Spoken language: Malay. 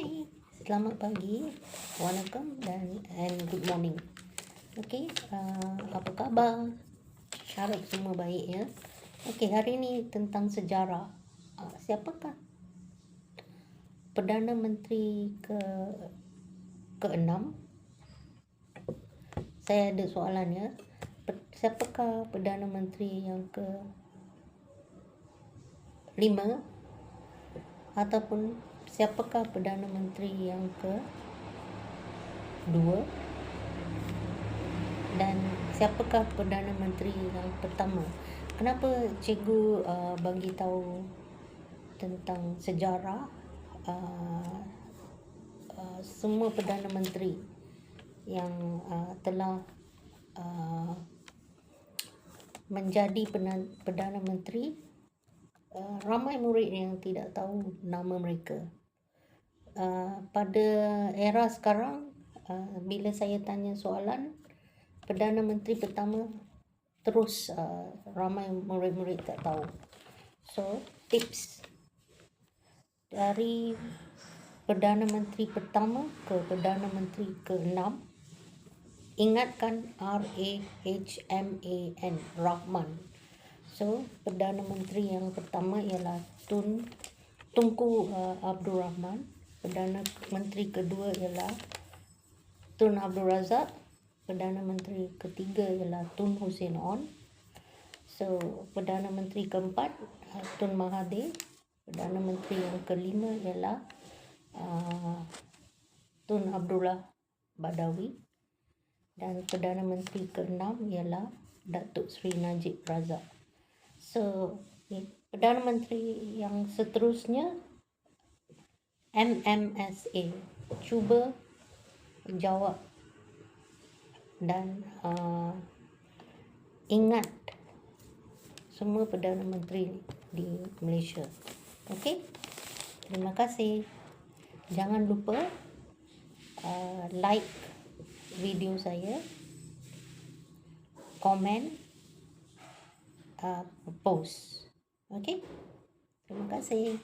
Hai, selamat pagi, waalaikum and good morning. Okey, apa khabar? Harap semua baik ya. Okey, hari ni tentang sejarah. Siapakah Perdana Menteri ke-6? Saya ada soalan ya. Siapakah Perdana Menteri yang ke-5 ataupun siapakah Perdana Menteri yang ke-2 dan siapakah Perdana Menteri yang pertama? Kenapa cikgu bagi tahu tentang sejarah semua Perdana Menteri yang telah menjadi Perdana Menteri? Ramai murid yang tidak tahu nama mereka. Pada era sekarang, bila saya tanya soalan Perdana Menteri pertama, terus ramai murid-murid tak tahu. So, tips dari Perdana Menteri pertama ke Perdana Menteri ke-6, ingatkan R-A-H-M-A-N, Rahman. So, Perdana Menteri yang pertama ialah Tunku Abdul Rahman. Perdana Menteri kedua ialah Tun Abdul Razak. Perdana Menteri ketiga ialah Tun Hussein On. So, Perdana Menteri keempat Tun Mahathir. Perdana Menteri yang kelima ialah Tun Abdullah Badawi. Dan Perdana Menteri keenam ialah Datuk Seri Najib Razak. So, Perdana Menteri yang seterusnya MMSA. Cuba jawab dan ingat semua Perdana Menteri di Malaysia. Okey? Terima kasih. Jangan lupa like video saya, komen, post. Okey? Terima kasih.